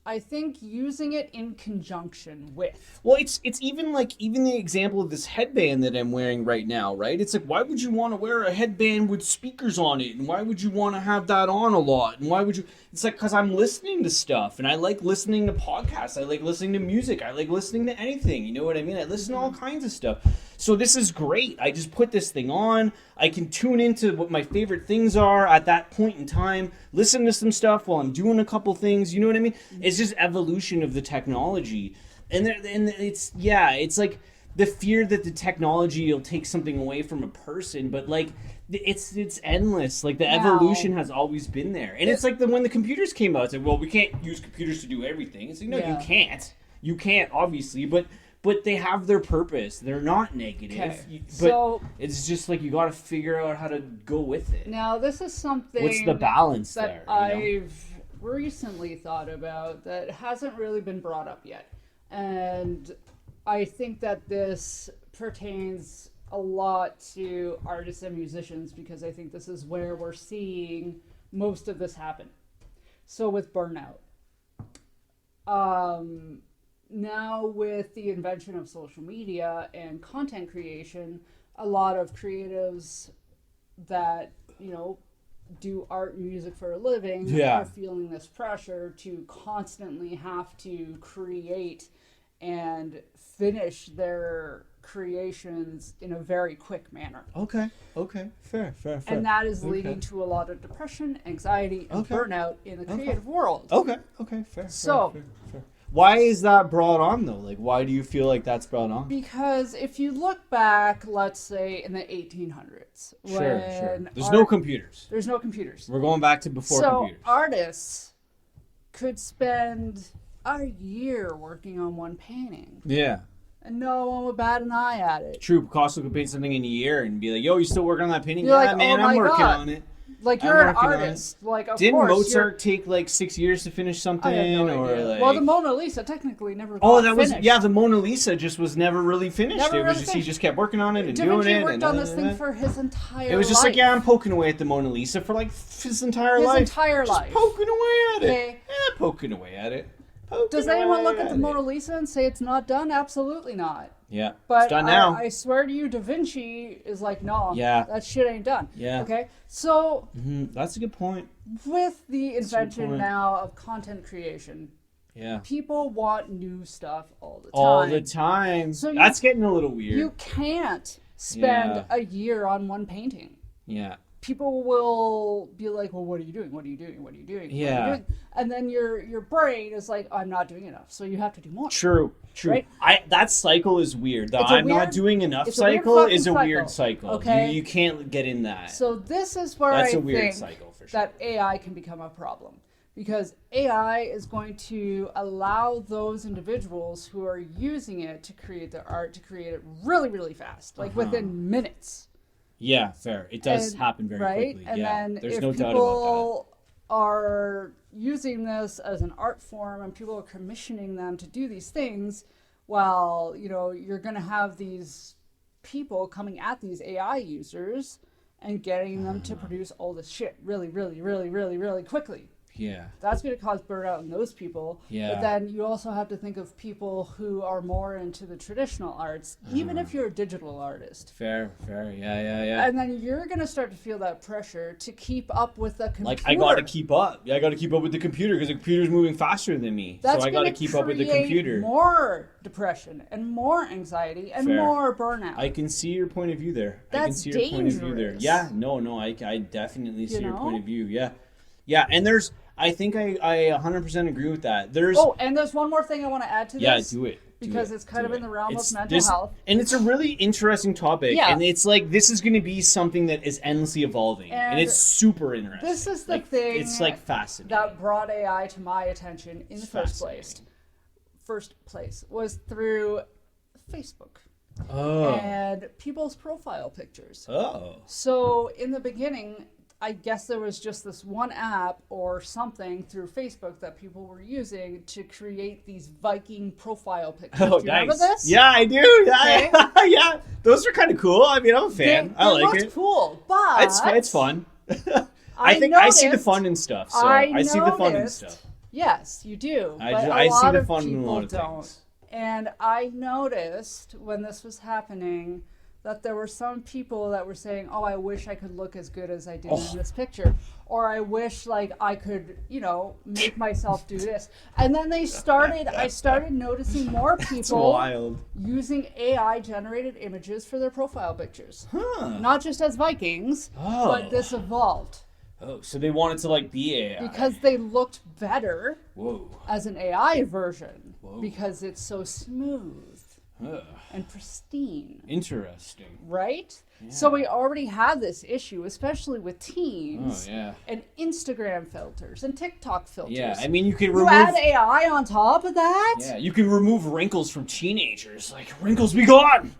I think using it in conjunction with.
Well, it's even the example of this headband that I'm wearing right now, right? It's like, why would you want to wear a headband with speakers on it, and why would you want to have that on a lot, and why would you? It's like because I'm listening to stuff, and I like listening to podcasts, I like listening to music, I like listening to anything. You know what I mean? I listen to all kinds of stuff. So this is great. I just put this thing on. I can tune into what my favorite things are at that point in time, listen to some stuff while I'm doing a couple things. You know what I mean? It's just evolution of the technology. And it's like the fear that the technology will take something away from a person, but like it's endless. Like the evolution has always been there. And it's like when the computers came out, it's like, well, we can't use computers to do everything. It's like, no, you can't. You can't, obviously, but they have their purpose. They're not negative.
Okay.
But
So
it's just like you got to figure out how to go with it.
now this is something
What's the balance
that
there? You know?
I've recently thought about that hasn't really been brought up yet. And I think that this pertains a lot to artists and musicians because I think this is where we're seeing most of this happen. So with burnout. Now with the invention of social media and content creation, a lot of creatives that, do art and music for a living are feeling this pressure to constantly have to create and finish their creations in a very quick manner.
Okay. Fair.
And that is leading to a lot of depression, anxiety, and burnout in the creative world.
Okay. Fair.
So,
fair. Why is that brought on though? Like, why do you feel like that's brought on?
because if you look back, let's say in the 1800s,
Sure. There's no computers.
There's no computers.
We're going back to before
So
computers.
artists could spend a year working on one painting,
Yeah.
and no one would bat an eye at it.
True. Picasso could paint something in a year and be like, "Yo, you still working on that painting?"
You're
Yeah,
like,
man,
"Oh
I'm
my
working
God."
on it.
Like,
I'm
you're an
working on it.
artist. Like, of
Didn't
course,
Mozart take like 6 years to finish something?
I have no
or
idea.
like,
Well, the Mona Lisa technically never got
oh, that was
finished.
the Mona Lisa just was never really finished.
Never
It was
really
just
finished.
he just kept working on it and
Da
doing
Vinci
it.
worked
and
on this thing for his entire life.
it was just like, yeah, I'm poking away at the Mona Lisa for like his entire
His
life.
entire
Just
life.
poking away at it.
Okay.
Yeah, poking away at it.
Does
Poking
anyone
away
look at the
it.
Mona Lisa and say it's not done? Absolutely not.
Yeah,
But
it's done now.
I swear to you, Da Vinci is like, no,
Yeah.
that shit ain't done.
Yeah.
Okay. So
That's a good point.
with the invention
point.
now of content creation,
Yeah.
people want new stuff all the time.
All the time.
So
That's getting a little weird.
You can't spend
Yeah.
a year on one painting.
Yeah.
People will be like, well, what are you doing? What are you doing? What are you doing? What are you
Yeah.
doing? And then your brain is like, I'm not doing enough. So you have to do more.
True.
Right?
That cycle is weird. The
It's a
I'm not
weird-
doing enough
it's a weird
cycle
fucking
is a weird
cycle,
cycle.
okay?
You can't get in that.
So this is where
That's
I
a weird
think
cycle for sure.
that AI can become a problem. Because AI is going to allow those individuals who are using it to create their art to create it really, really fast. Like within minutes.
Yeah, fair. It does
And-
happen very
right?
quickly.
And
yeah.
then
There's
if
no doubt about
people are using this as an art form and people are commissioning them to do these things, well, you're going to have these people coming at these AI users and getting them to produce all this shit really, really, really, really, really quickly.
that. Yeah.
That's going to cause burnout in those people.
Yeah.
But then you also have to think of people who are more into the traditional arts, even if you're a digital artist.
Fair. Yeah.
And then you're going to start to feel that pressure to keep up with the computer.
Like, I got to keep up. I got to keep up with the computer because the computer's moving faster than me.
That's
so I got to
gonna
keep up with the
create
computer.
More depression and more anxiety and
Fair.
more burnout.
I can see your point of view there. I can
That's
see your point of view there.
dangerous.
Yeah, no, I definitely see your
know?
point of view. Yeah, and I think I 100% agree with that.
Oh, and there's one more thing I want to add to
Yeah,
this.
do it.
Because it's kind of in the realm of mental
this,
health.
And it's a really interesting topic.
Yeah.
And it's like, this is going to be something that is endlessly evolving. And it's super interesting.
This is the thing
It's like fascinating.
that brought AI to my attention in the first place. First place was through Facebook
Oh.
and people's profile pictures.
Oh.
So in the beginning, I guess there was just this one app or something through Facebook that people were using to create these Viking profile pictures.
Oh,
Do you remember
nice.
this?
Yeah, I do. Yeah, yeah. Those are kind of cool. I mean, I'm a fan. I like
looked
it.
cool, but
It's fun. I see the
noticed-
fun in stuff. So
I
I see the fun in
noticed-
stuff.
Yes, you do.
I
But
do-
a
I see
lot
the
of
fun in a
people
lot of
don't.
things.
And I noticed when this was happening that there were some people that were saying, "Oh, I wish I could look as good as I did in this picture," or "I wish like I could, make myself do this." And then I started noticing more
It's
people
wild.
using AI generated images for their profile pictures.
Huh.
Not just as Vikings,
Oh.
but this evolved
Oh, so they wanted to like be AI.
because they looked better
Whoa.
as an AI version
Whoa.
because it's so smooth
Ugh.
and pristine,
Interesting.
right? So we already have this issue, especially with teens
Oh yeah.
and Instagram filters and TikTok filters.
Yeah, I mean you can
you
remove.
add AI on top of that?
Yeah, you can remove wrinkles from teenagers. Like wrinkles be gone.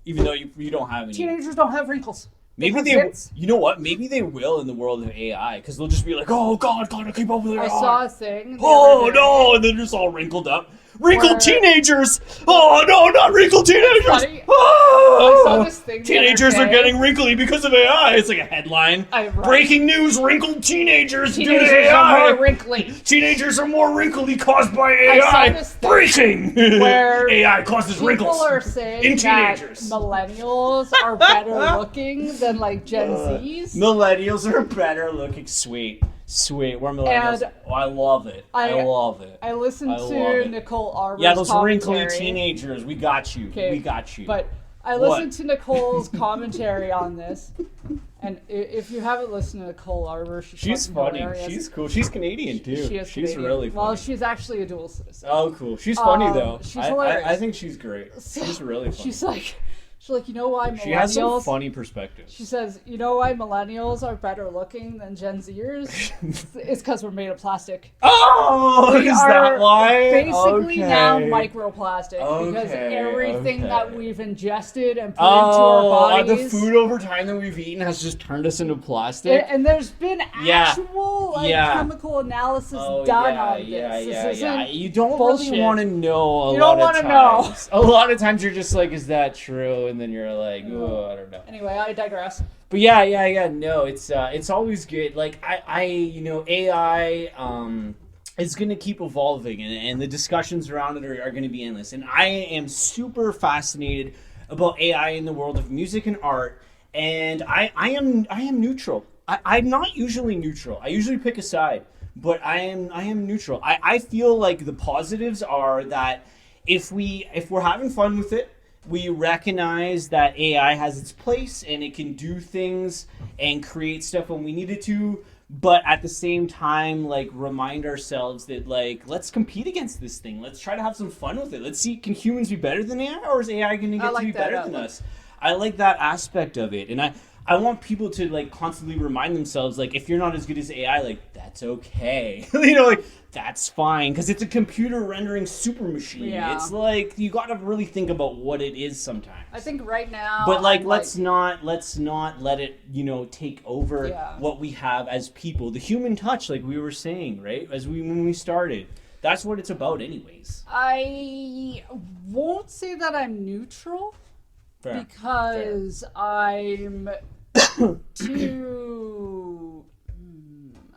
Even though you don't have any.
Teenagers don't have wrinkles.
Maybe
have
they.
zits.
You know what? Maybe they will in the world of AI because they'll just be like, "Oh God, gotta keep up with AI."
I saw a thing. the
Oh
other day.
no! And they're just all wrinkled up. Wrinkled
Where-
teenagers! Oh no, not wrinkled teenagers!
funny.
Oh,
I saw this thing the other
teenagers are
day.
getting wrinkly because of AI. It's like a headline.
Right.
Breaking news: wrinkled teenagers due to
Teenagers
AI.
are more wrinkly.
Teenagers are more wrinkly caused by AI.
saw this thing
Breaking!
where
AI causes wrinkles.
People are saying
in
that
teenagers.
millennials are better looking than like Gen Zs.
Millennials are better looking. Sweet. Sweet. We're millennials.
And
Oh, I love it. I love it.
I listened
I love
to
it.
Nicole Arbor's
Yeah, those
commentary.
wrinkly teenagers. We got you.
Okay,
We got you.
But I
What?
listened to Nicole's commentary on this, and if you haven't listened to Nicole Arbor,
She's
fucking
funny.
hilarious.
She's cool. She's Canadian too.
She is
She's
Canadian.
really funny.
Well, she's actually a dual citizen.
Oh, cool. She's funny though.
She's
I
hilarious.
think she's great. She's really funny.
She's like, you know why millennials?
She has some funny perspectives.
She says, you know why millennials are better looking than Gen Zers? It's because we're made of plastic.
Oh,
We
is
are
that why?
basically now
Okay.
microplastic because
Okay,
everything
okay.
that we've ingested and put into our
the
bodies.
food over time that we've eaten has just turned us into plastic.
And there's been
Yeah.
actual
Yeah.
chemical analysis
Oh,
done
yeah,
on this.
yeah,
This
yeah,
isn't
yeah. You don't
bullshit.
really want to know
You
lot
don't
of
wanna know.
times. A lot of times you're just like, is that true? And then you're like, oh, I don't know.
Anyway, I digress.
But yeah. No, it's always good. Like AI, is gonna keep evolving, and the discussions around it are gonna be endless. And I am super fascinated about AI in the world of music and art. And I am neutral. I'm not usually neutral. I usually pick a side, but I am neutral. I feel like the positives are that if we're having fun with it, we recognize that AI has its place and it can do things and create stuff when we need it to, but at the same time, like, remind ourselves that, like, let's compete against this thing. Let's try to have some fun with it. Let's see, can humans be better than AI, or is AI going to get to be better than us? I like that aspect of it, and I want people to, like, constantly remind themselves, like, if you're not as good as AI, like, that's okay. Like, that's fine, because it's a computer rendering super machine.
Yeah.
It's like, you got to really think about what it is sometimes.
I think right now.
But
I'm
let's not let it, take over
Yeah.
what we have as people. The human touch, like we were saying, right? When we started. That's what it's about anyways.
I won't say that I'm neutral.
Fair.
Because I'm too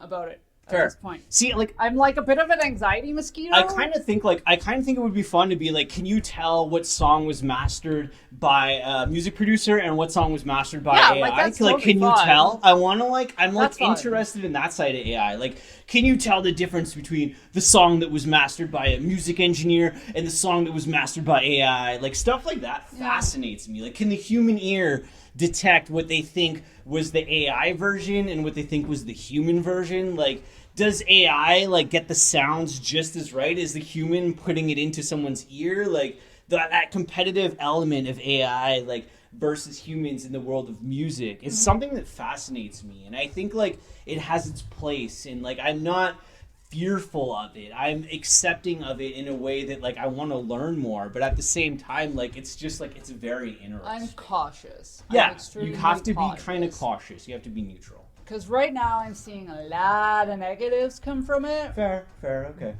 about it at
Fair.
this point.
See, like,
I'm like a bit of an anxiety mosquito.
I kind of think it would be fun to be like, can you tell what song was mastered by a music producer and what song was mastered by AI?
like, that's
can
totally
you
fun.
tell? I'm
That's fun.
interested in that side of AI. Like, can you tell the difference between the song that was mastered by a music engineer and the song that was mastered by AI? Like, stuff like that fascinates me. Like, can the human ear detect what they think was the AI version and what they think was the human version? Like, does AI, like, get the sounds just as right as the human putting it into someone's ear? Like, that competitive element of AI, like, versus humans in the world of music is something that fascinates me. And I think, like, it has its place. And, like, I'm not fearful of it. I'm accepting of it in a way that, like, I want to learn more. But at the same time, like, it's just, like, it's very interesting.
I'm cautious.
Yeah,
I'm extremely
you have to
cautious.
be kind of cautious. You have to be neutral.
Because right now I'm seeing a lot of negatives come from it.
Fair, okay.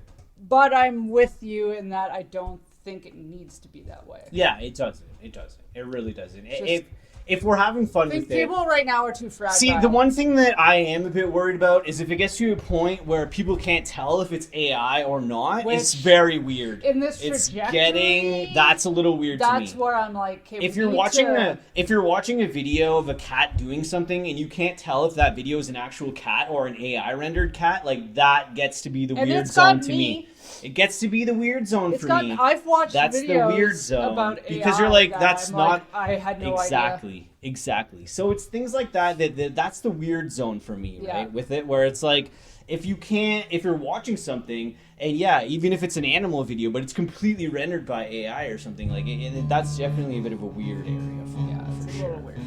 But I'm with you in that I don't think it needs to be that way.
Yeah, it doesn't. It really doesn't.
Just-
If we're having fun
I think
with it.
people right now are too fragile.
See, the one thing that I am a bit worried about is if it gets to a point where people can't tell if it's AI or not, it's
Which,
very weird.
in this
it's
trajectory,
that's a little weird to me.
That's where I'm like, okay,
If
we
you're
need
watching
to-
if you're watching a video of a cat doing something and you can't tell if that video is an actual cat or an AI rendered cat, like, that gets to be the
And
weird
it's got
zone to me.
me.
It gets to be the weird zone
It's
for
got,
me.
I've watched
That's
videos
the weird zone
about
because
AI
you're like,
that
that's
I'm
not
like, I had no idea.
Exactly. So it's things like that's the weird zone for me,
Yeah.
right? With it, where it's like, if you're watching something, and yeah, even if it's an animal video, but it's completely rendered by AI or something, like, that's definitely a bit of a weird area for me.
Yeah, it's
for
a
sure.
little weird.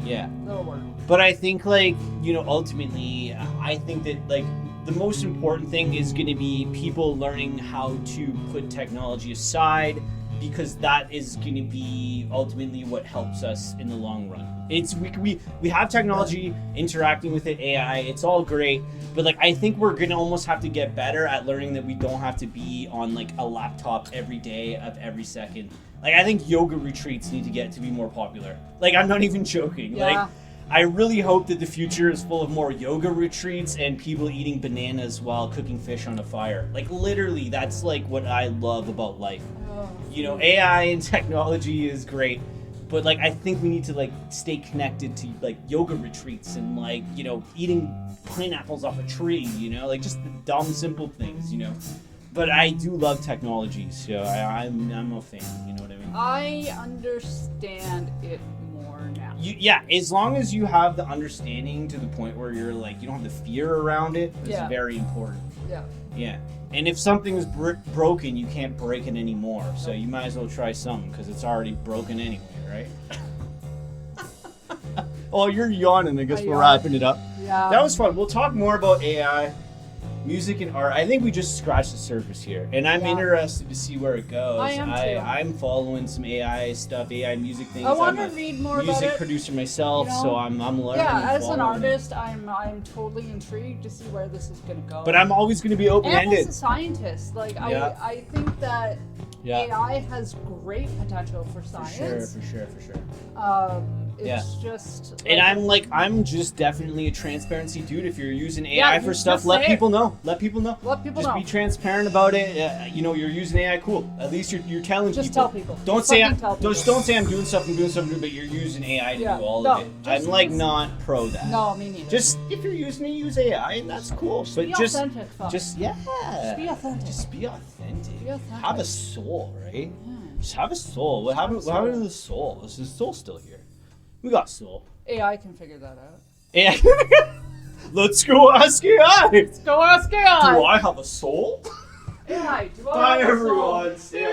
Yeah.
A little weird.
But I think, like, ultimately, I think that, like, the most important thing is going to be people learning how to put technology aside, because that is going to be ultimately what helps us in the long run. We have technology interacting with it, AI, it's all great, but, like, I think we're going to almost have to get better at learning that we don't have to be on, like, a laptop every day of every second. Like, I think yoga retreats need to get to be more popular. Like, I'm not even joking.
Yeah.
Like, I really hope that the future is full of more yoga retreats and people eating bananas while cooking fish on a fire. Like, literally, that's, like, what I love about life.
Oh.
AI and technology is great, But like I think we need to like stay connected to like yoga retreats and like, you know, eating pineapples off a tree, you know, like just the dumb simple things, you know. But I do love technology, so I'm a fan, you know what I mean?
I understand it more now.
Yeah, as long as you have the understanding to the point where you're like, you don't have the fear around it, it's
Yeah.
very important.
Yeah.
Yeah. And if something is broken, you can't break it anymore. So you might as well try something because it's already broken anyway, right? Oh, you're yawning. I guess we're wrapping it up.
Yeah.
That was fun. We'll talk more about AI, music, and art. I think we just scratched the surface here, and I'm interested to see where it goes.
I am too.
I'm following some AI stuff, AI music things.
I want to
I'm a
read more about
music
it.
producer myself,
you know?
so I'm learning.
Yeah,
and
as an
following.
artist, I'm totally intrigued to see where this is gonna go.
But I'm always going to be
and
open-ended.
as a scientist, like
Yeah.
I think that
Yeah.
AI has great potential for science.
For sure.
It's just.
And I'm just definitely a transparency dude. If you're using AI
Yeah,
for
just
stuff, let
say it.
people know. Let people know.
Let people
just
know.
be transparent about it. You know, you're using AI. Cool. At least you're telling
Just
people.
tell people.
Don't
Just
say
fucking tell people.
don't say I'm doing stuff, but you're using AI to
Yeah.
do all
No,
of it.
just-
I'm like
just-
not pro that.
No, me neither.
Just if you're using it, use AI, and that's cool. But
be
just
authentic. Fuck.
just yeah.
Just be authentic.
Just be authentic.
Be authentic.
Have a soul, right?
Yeah.
Just have a soul. What happened to the soul? Is the soul still here? We got soul.
AI can figure that out.
AI. Let's go ask AI.
Go ask AI.
Do I have a soul?
AI, do I
Bye
have a soul?
everyone. Stay